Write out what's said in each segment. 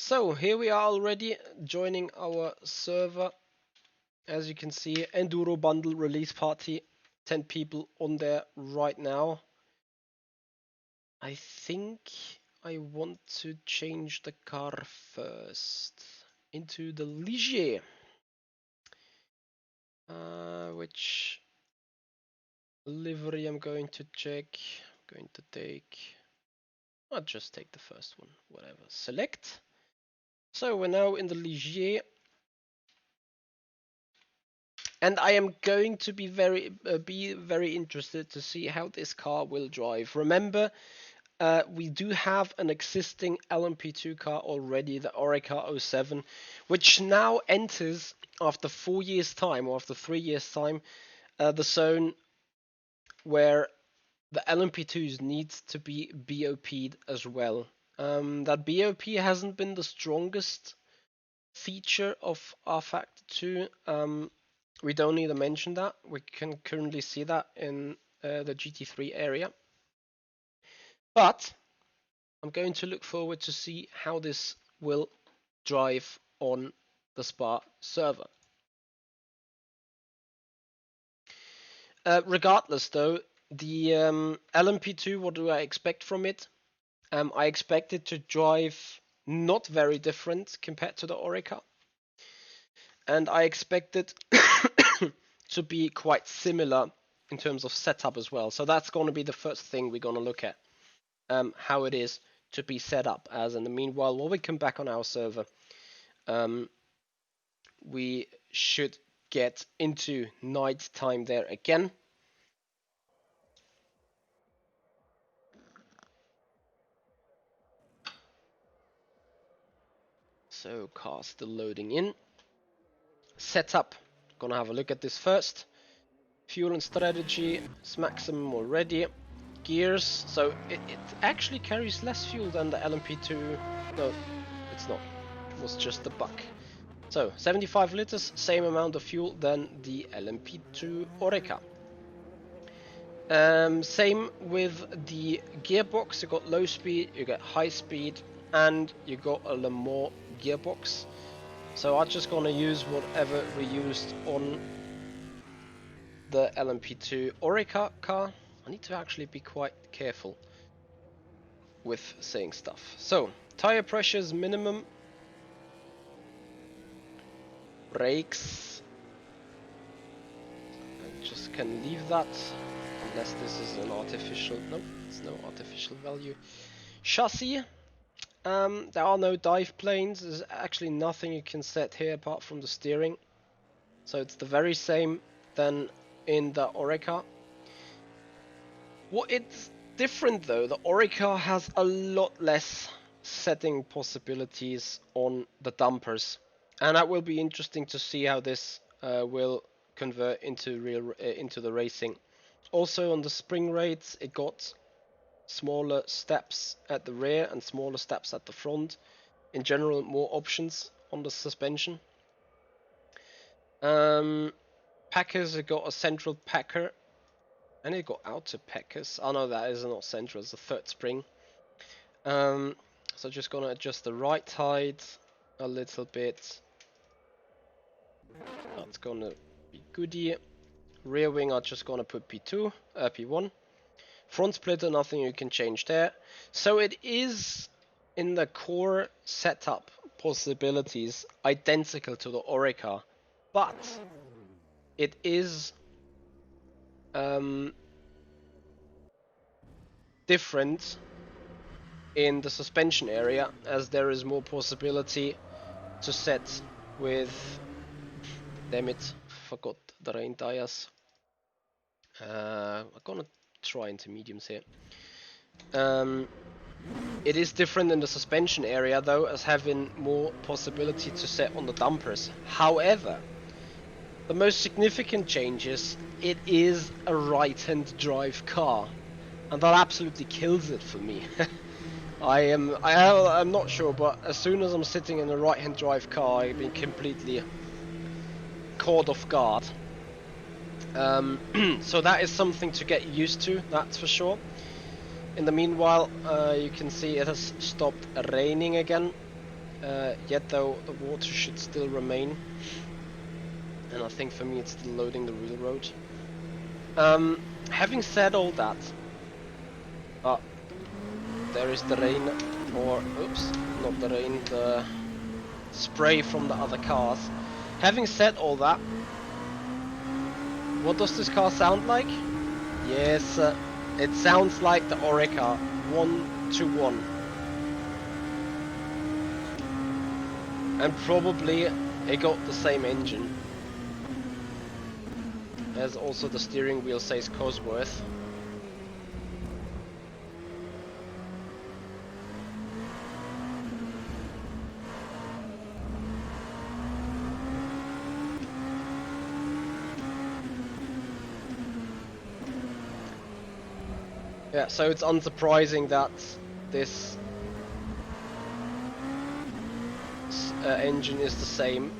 So here we are already joining our server. As you can see, Enduro Bundle release party, 10 people on there right now. I think I want to change the car first into the Ligier. Which livery I'm going to check. I'm going to take... I'll just take the first one, whatever. Select. So we're now in the Ligier. And I am going to be very interested to see how this car will drive. Remember, we do have an existing LMP2 car already, the Oreca 07, which now enters after 4 years' time, or after 3 years' time, the zone where the LMP2s needs to be BOP'd as well. That BOP hasn't been the strongest feature of rFactor 2. We don't need to mention that. We can currently see that in the GT3 area. But I'm going to look forward to see how this will drive on the Spa server. Regardless though, the LMP2, what do I expect from it? I expect it to drive not very different compared to the Oreca. And I expect it to be quite similar in terms of setup as well. So that's going to be the first thing we're going to look at, how it is to be set up as. In the meanwhile, while we come back on our server, we should get into night time there again. So car still loading in. Setup, gonna have a look at this first. Fuel and strategy, it's maximum already. Gears, so it actually carries less fuel than the LMP2. No, it's not. It was just the bug. So 75 liters, same amount of fuel than the LMP2 Oreca. Same with the gearbox. You got low speed, you got high speed, and you got a Le Mans gearbox. So I'm just gonna use whatever we used on the LMP2 Oreca car. I need to actually be quite careful with saying stuff. So tire pressures minimum. Brakes. I just can leave that unless this is an artificial. Nope, it's no artificial value. Chassis. There are no dive planes. There's actually nothing you can set here apart from the steering. So it's the very same than in the Oreca. What it's different though, the Oreca has a lot less setting possibilities on the dampers, and that will be interesting to see how this will convert into into the racing. Also on the spring rates, it got smaller steps at the rear and smaller steps at the front. In general, more options on the suspension. Packers, it got a central packer, and it got outer packers. Oh no, that is not central, it's the third spring. So just gonna adjust the right height a little bit. That's gonna be goodie. Rear wing, I'm just gonna put P1. Front splitter, nothing you can change there. So it is in the core setup possibilities identical to the Oreca, but it is different in the suspension area, as there is more possibility to set with, damn it, forgot the rain tires. I'm gonna try into mediums here. It is different in the suspension area though, as having more possibility to set on the dampers. However, the most significant changes, it is a right-hand drive car, and that absolutely kills it for me. I'm not sure, but as soon as I'm sitting in a right-hand drive car, I've been completely caught off guard. So that is something to get used to, that's for sure. In the meanwhile, you can see it has stopped raining again. yet though the water should still remain. And I think for me it's still loading the real road. Having said all that, there is the rain, or oops, not the rain, the spray from the other cars. Having said all that, what does this car sound like? Yes, it sounds like the Oreca 121. And probably it got the same engine. As also the steering wheel says Cosworth. Yeah, so it's unsurprising that this engine is the same.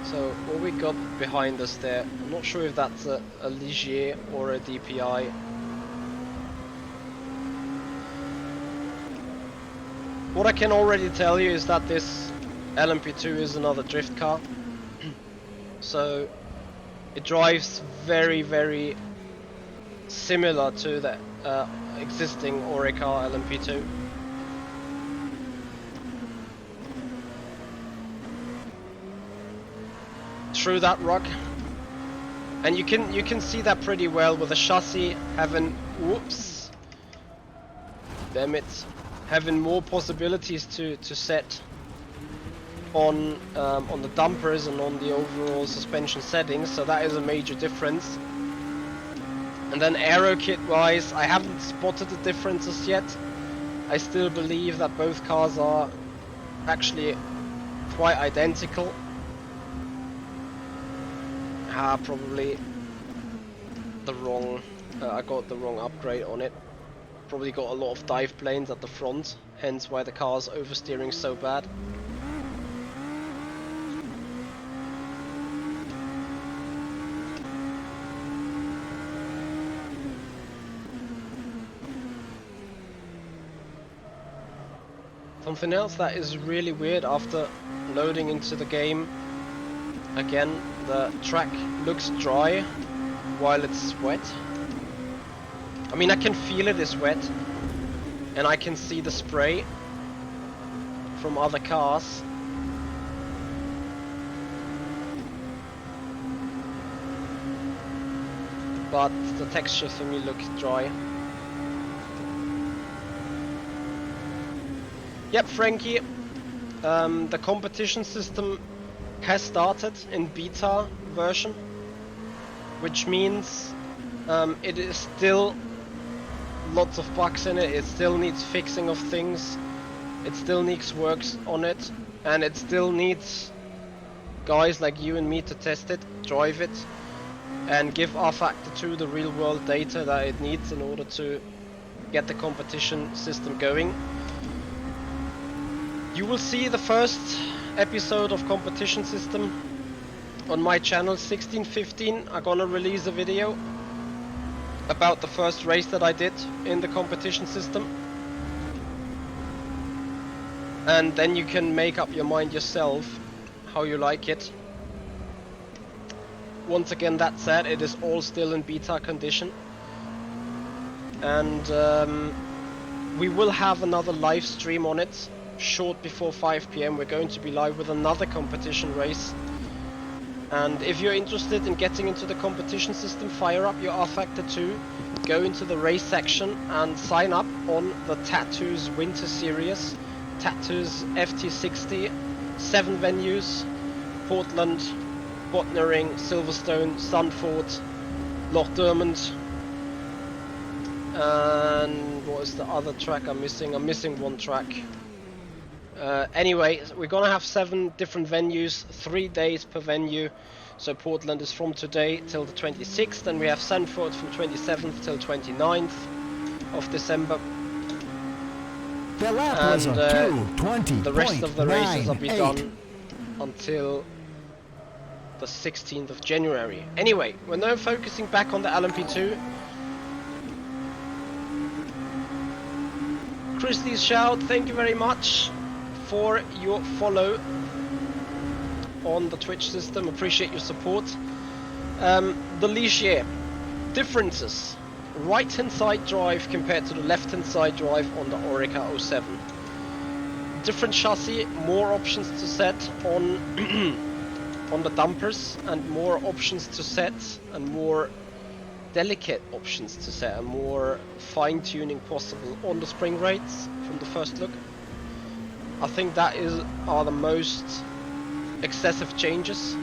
So what we got behind us there, I'm not sure if that's a Ligier or a DPI. What I can already tell you is that this LMP2 is another drift car. So it drives very, very similar to the existing Oreca LMP2. Through that rock, and you can see that pretty well with the chassis having, whoops, damn it, having more possibilities to set on the dampers and on the overall suspension settings, so that is a major difference. And then aero kit wise, I haven't spotted the differences yet. I still believe that both cars are actually quite identical. Probably the wrong, I got the wrong upgrade on it. Probably got a lot of dive planes at the front, hence why the car's oversteering so bad. Something else that is really weird after loading into the game, again, the track looks dry while it's wet. I mean, I can feel it is wet, and I can see the spray from other cars. But the texture for me looks dry. Yep, Frankie, the competition system has started in beta version, which means it is still lots of bugs in it. It still needs fixing of things, it still needs works on it, and it still needs guys like you and me to test it, drive it, and give rFactor 2 the real world data that it needs in order to get the competition system going. You will see the first episode of competition system on my channel 1615. I'm gonna release a video about the first race that I did in the competition system, and then you can make up your mind yourself how you like it. Once again, that said, it is all still in beta condition, and we will have another live stream on it short before 5 PM. We're going to be live with another competition race, and if you're interested in getting into the competition system, fire up your rFactor 2, go into the race section and sign up on the Tattoos Winter Series. Tattoos FT60, 7 venues: Portland, Botnering, Silverstone, Sandford, Loch Dermond, and what is the other track I'm missing? I'm missing one track. Anyway, we're gonna have 7 different venues, 3 days per venue. So Portland is from today till the 26th, and we have Sandford from 27th till 29th of December. The lap was And the rest of the races will be done until the 16th of January. Anyway, we're now focusing back on the LMP2. Christie's Shout, thank you very much for your follow on the Twitch system. Appreciate your support. The Ligier differences: right hand side drive compared to the left hand side drive on the Oreca 07. Different chassis, more options to set on on the dumpers, and more options to set, and more delicate options to set, and more fine tuning possible on the spring rates from the first look. I think that are the most excessive changes,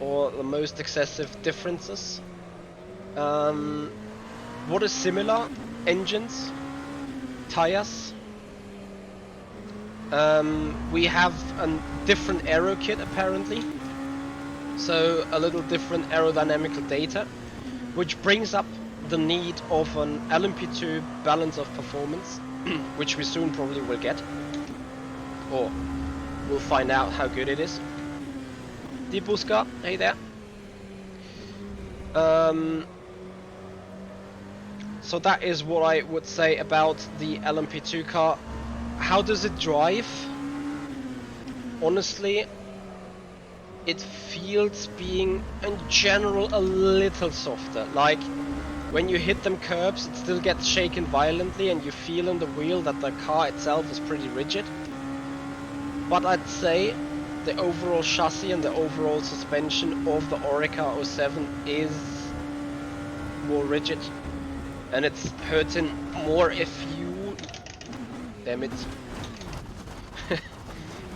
or the most excessive differences. What is similar? Engines, tires. We have a different aero kit apparently, so a little different aerodynamical data, which brings up the need of an LMP2 balance of performance, which we soon probably will get, or we'll find out how good it is. Dibuska, hey there. So that is what I would say about the LMP2 car. How does it drive? Honestly, it feels being in general a little softer. Like when you hit them curbs, it still gets shaken violently, and you feel in the wheel that the car itself is pretty rigid. But I'd say the overall chassis and the overall suspension of the Oreca 07 is more rigid, and it's hurting more if you, damn it,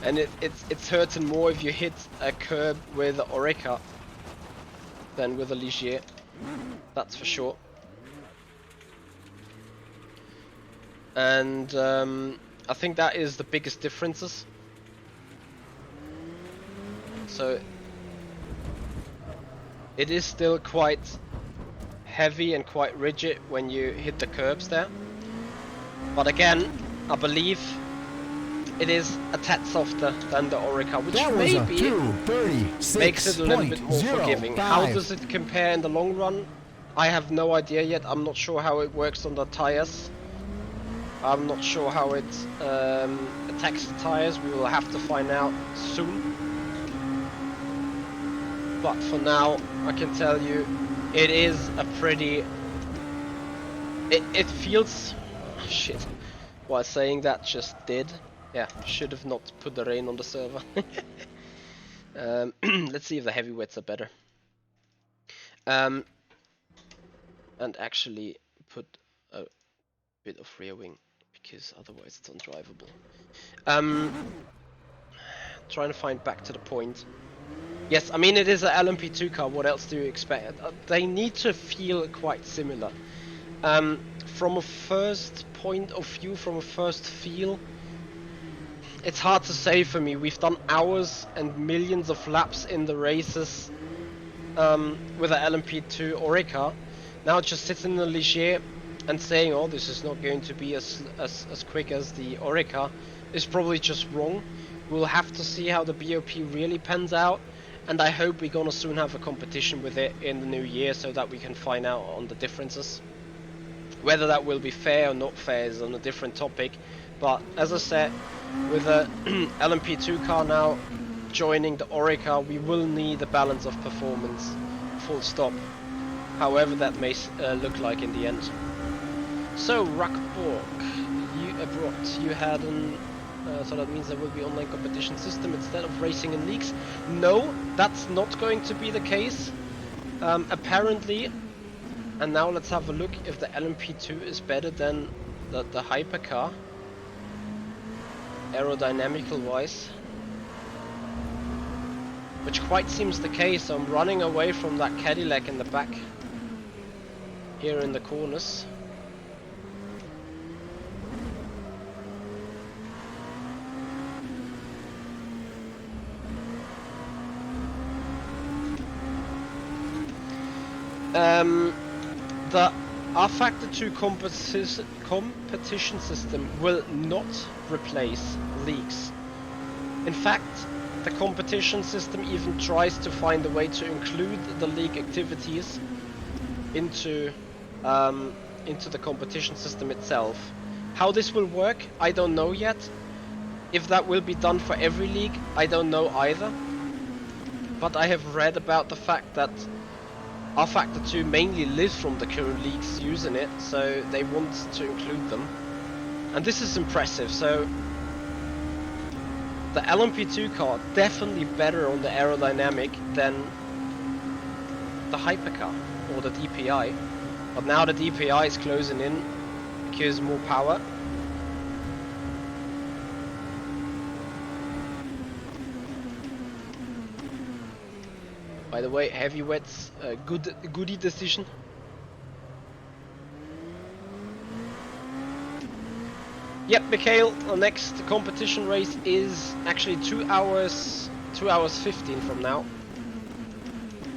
and it's hurting more if you hit a curb with the Oreca than with a Ligier, that's for sure. And I think that is the biggest differences. So it is still quite heavy and quite rigid when you hit the curbs there, but again, I believe it is a tad softer than the Oreca, which maybe makes it a little bit more forgiving. How does it compare in the long run? I have no idea yet. I'm not sure how it works on the tires. I'm not sure how it attacks the tires. We will have to find out soon. But for now, I can tell you, it is a pretty... It feels... Oh, shit. While saying that, just did. Yeah, should have not put the rain on the server. Let's see if the heavyweights are better. And actually put a bit of rear wing, because otherwise it's undrivable. Trying to find back to the point. Yes, I mean it is an LMP2 car, what else do you expect? They need to feel quite similar. From a first point of view, from a first feel, it's hard to say for me. We've done hours and millions of laps in the races with an LMP2 Oreca. Now just sitting in the Ligier and saying, oh, this is not going to be as quick as the Oreca is probably just wrong. We'll have to see how the BOP really pans out, and I hope we're gonna soon have a competition with it in the new year so that we can find out on the differences. Whether that will be fair or not fair is on a different topic, but as I said, with a LMP2 car now joining the Oreca, we will need a balance of performance, full stop, however that may look like in the end. So Rockborg, you had an so that means there will be online competition system instead of racing in leagues. No, that's not going to be the case. Apparently, and now let's have a look if the LMP2 is better than the hypercar, aerodynamical wise. Which quite seems the case. I'm running away from that Cadillac in the back. Here in the corners. The rFactor 2 competition system will not replace leagues. In fact, the competition system even tries to find a way to include the league activities into into the competition system itself. How this will work, I don't know yet. If that will be done for every league, I don't know either. But I have read about the fact that rFactor 2 mainly lives from the current leagues using it, so they want to include them. And this is impressive, so the LMP2 car definitely better on the aerodynamic than the hypercar or the DPI. But now the DPI is closing in because more power. By the way, heavyweights, goody decision. Yep, Mikhail, the next competition race is actually 2 hours 15 from now.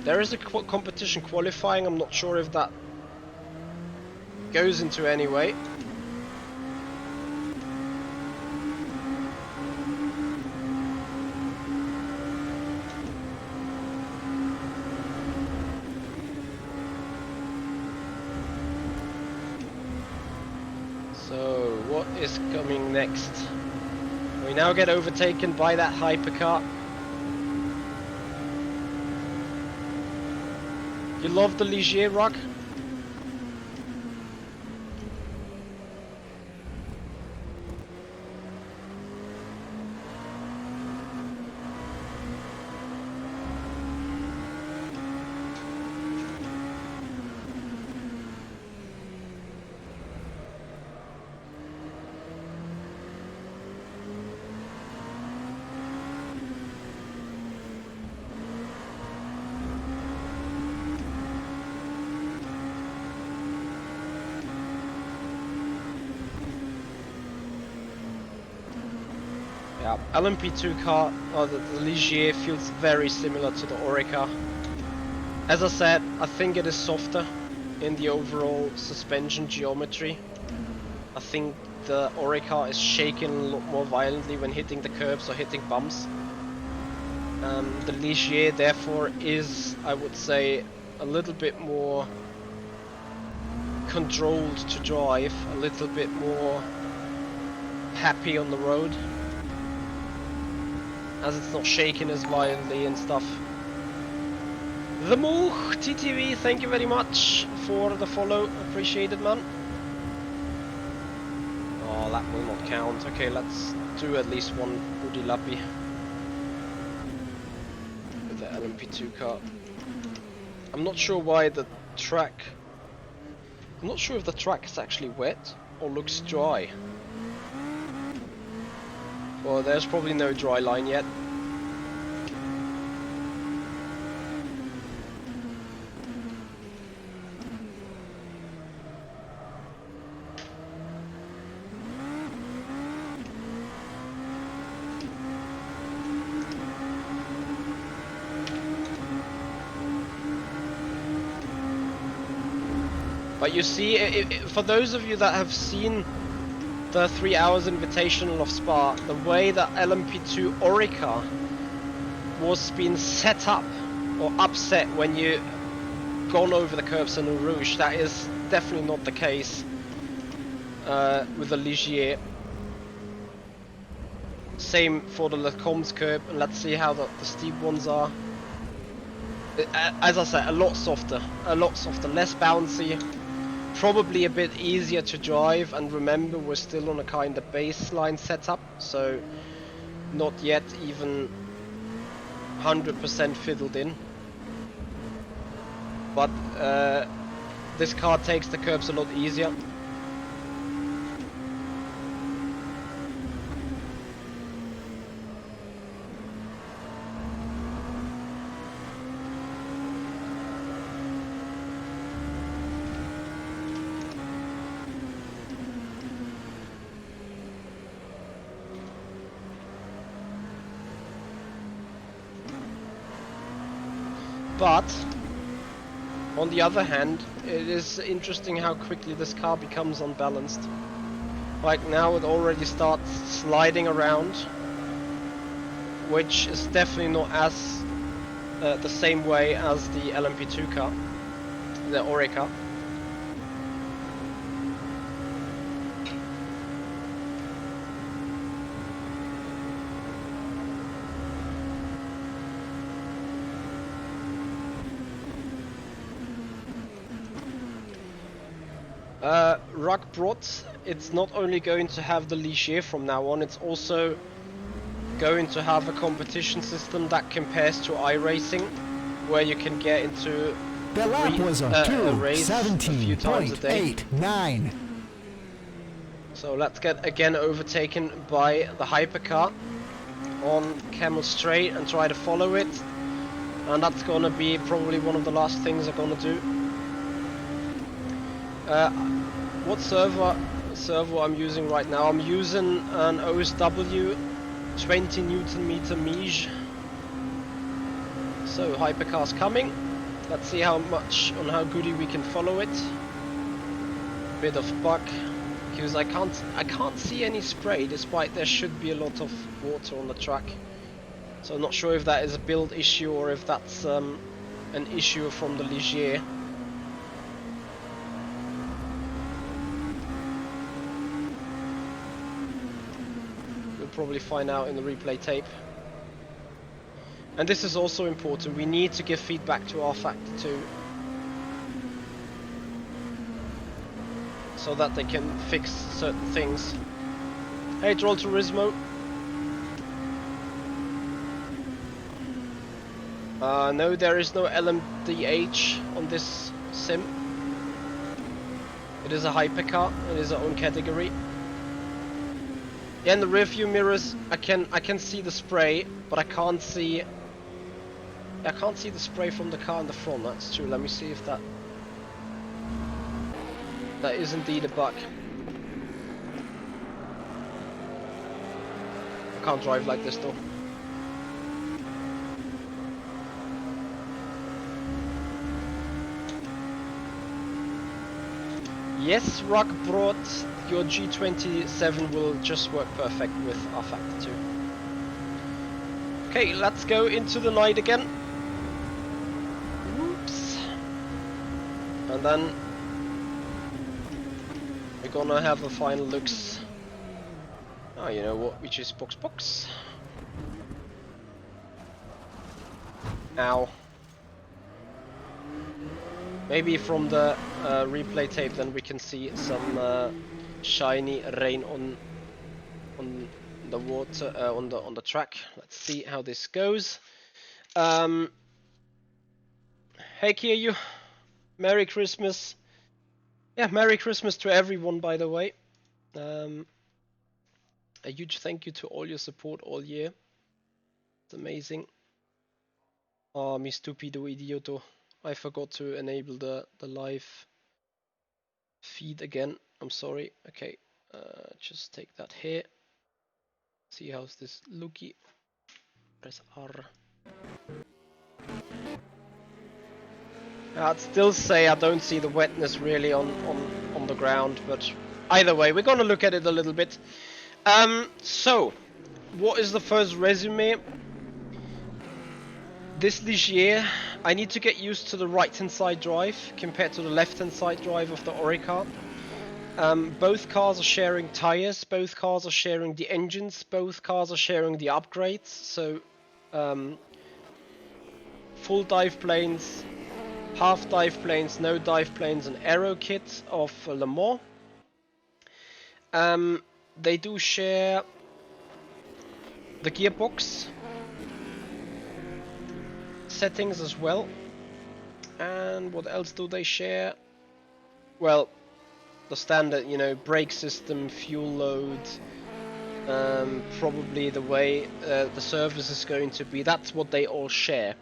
There is a competition qualifying, I'm not sure if that goes into any way. So, what is coming next? We now get overtaken by that hypercar. You love the Ligier, Rock? Yeah, LMP2 car, or the Ligier, feels very similar to the Oreca. As I said, I think it is softer in the overall suspension geometry. I think the Oreca is shaking a lot more violently when hitting the curbs or hitting bumps. The Ligier therefore is, I would say, a little bit more controlled to drive, a little bit more happy on the road, as it's not shaking as violently and stuff. The Mooch TTV, thank you very much for the follow, appreciate it, man. Oh, that will not count. Okay, let's do at least one Woody Lappy with the LMP2 car. I'm not sure why the track... I'm not sure if the track is actually wet or looks dry. Well, there's probably no dry line yet. But you see, for those of you that have seen the 3 hours invitational of Spa, the way that LMP2 Oreca was being set up or upset when you gone over the curbs in Eau Rouge, that is definitely not the case with the Ligier. Same for the Lecombs curb, and let's see how the steep ones are. As I said, a lot softer, less bouncy. Probably a bit easier to drive, and remember we're still on a kind of baseline setup, so not yet even 100% fiddled in. But this car takes the curbs a lot easier. But on the other hand, it is interesting how quickly this car becomes unbalanced. Like now it already starts sliding around, which is definitely not as the same way as the LMP2 car, the Oreca. Rockbrot, it's not only going to have the Ligier from now on, it's also going to have a competition system that compares to iRacing, where you can get into The lap was a race a few times a day. 2:17.89. So let's get again overtaken by the hypercar on Camel Straight and try to follow it. And that's gonna be probably one of the last things I'm gonna do. What servo I'm using right now? I'm using an OSW 20 Newton meter Miege. So hypercar's coming. Let's see how goody we can follow it. Bit of buck, because I can't see any spray, despite there should be a lot of water on the track. So I'm not sure if that is a build issue or if that's an issue from the Ligier. We'll probably find out in the replay tape. And this is also important. We need to give feedback to rFactor 2 so that they can fix certain things. Hey, Troll Turismo. No, there is no LMDH on this sim. It is a hypercar. It is our own category. Yeah, in the rear view mirrors, I can see the spray, but I can't see the spray from the car in the front. That's true. Let me see if that is indeed a bug. I can't drive like this though. Yes, Rock brought your G27 will just work perfect with rFactor 2. Okay, let's go into the night again. Whoops. And then we're gonna have the final looks. Oh, you know what? We choose box. Ow. Maybe from the replay tape, then we can see some shiny rain on the water on the track. Let's see how this goes. Hey Kiryu, Merry Christmas. Yeah, Merry Christmas to everyone, by the way. A huge thank you to all your support all year. It's amazing. Oh, mi stupido idioto. I forgot to enable the live feed again. I'm sorry. Okay, just take that here. See how's this looky. Press R. I'd still say I don't see the wetness really on the ground, but either way, we're gonna look at it a little bit. So, what is the first resume? This Ligier, I need to get used to the right-hand side drive compared to the left-hand side drive of the Oreca. Both cars are sharing tires, both cars are sharing the engines, both cars are sharing the upgrades. So, full dive planes, half dive planes, no dive planes, and aero kit of Le Mans. They do share the gearbox settings as well. And what else do they share? Well, the standard, you know, brake system, fuel load, probably the way the service is going to be. That's what they all share.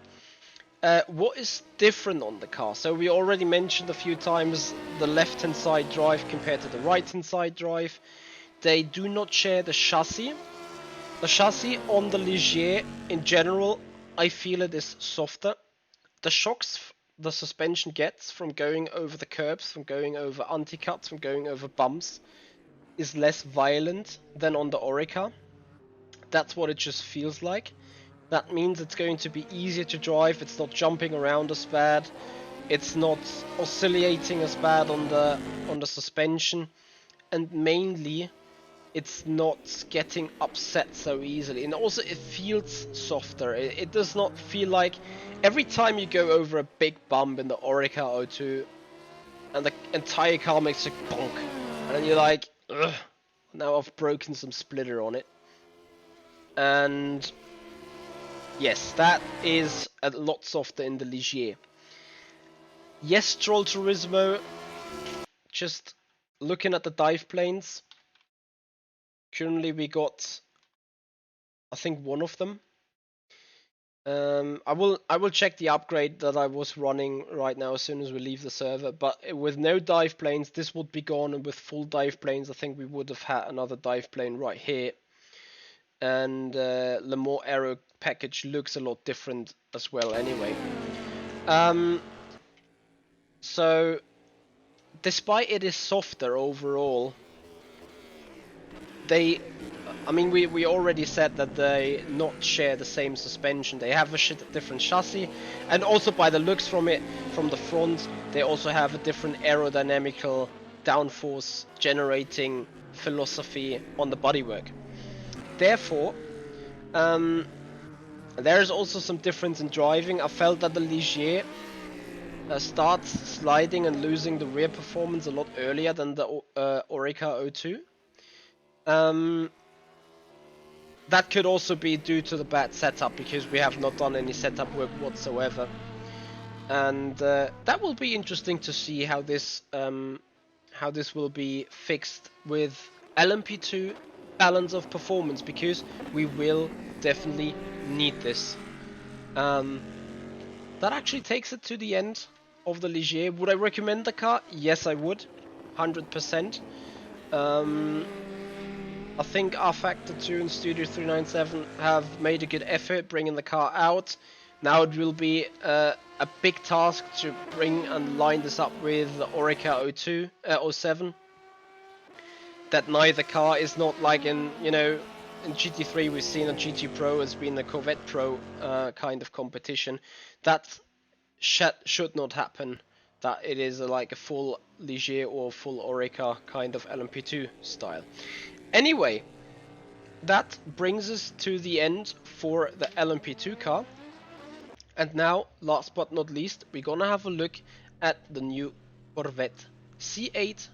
What is different on the car? So we already mentioned a few times the left-hand side drive compared to the right-hand side drive. They do not share the chassis. The chassis on the Ligier in general, I feel it is softer. The shocks the suspension gets from going over the curbs, from going over anti-cuts, from going over bumps is less violent than on the Oreca. That's what it just feels like. That means it's going to be easier to drive. It's not jumping around as bad. It's not oscillating as bad on the suspension, and mainly it's not getting upset so easily. And also it feels softer. It does not feel like every time you go over a big bump in the Oreca O2, and the entire car makes a bonk, and then you're like, ugh, now I've broken some splitter on it. And yes, that is a lot softer in the Ligier. Yes, Stroll Turismo, just looking at the dive planes, currently we got, I think, one of them. I will check the upgrade that I was running right now as soon as we leave the server. But with no dive planes, this would be gone, and with full dive planes, I think we would have had another dive plane right here. And Le Mans Aero package looks a lot different as well. Anyway, so despite it is softer overall, I mean, we already said that they not share the same suspension. They have a different chassis, and also by the looks from it, from the front, they also have a different aerodynamical downforce generating philosophy on the bodywork. Therefore, there is also some difference in driving. I felt that the Ligier starts sliding and losing the rear performance a lot earlier than the Oreca 02. That could also be due to the bad setup, because we have not done any setup work whatsoever. And that will be interesting to see how this will be fixed with LMP2 balance of performance, because we will definitely need this. That actually takes it to the end of the Ligier. Would I recommend the car? Yes, I would, 100%. I think rFactor 2 and Studio 397 have made a good effort bringing the car out. Now it will be a big task to bring and line this up with the Oreca 07. That neither car is not like in GT3 we've seen a GT Pro as being the Corvette Pro kind of competition. That should not happen. That it is like a full Ligier or full Oreca kind of LMP2 style. Anyway, that brings us to the end for the LMP2 car. And now, last but not least, we're gonna have a look at the new Corvette C8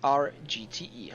RGTE.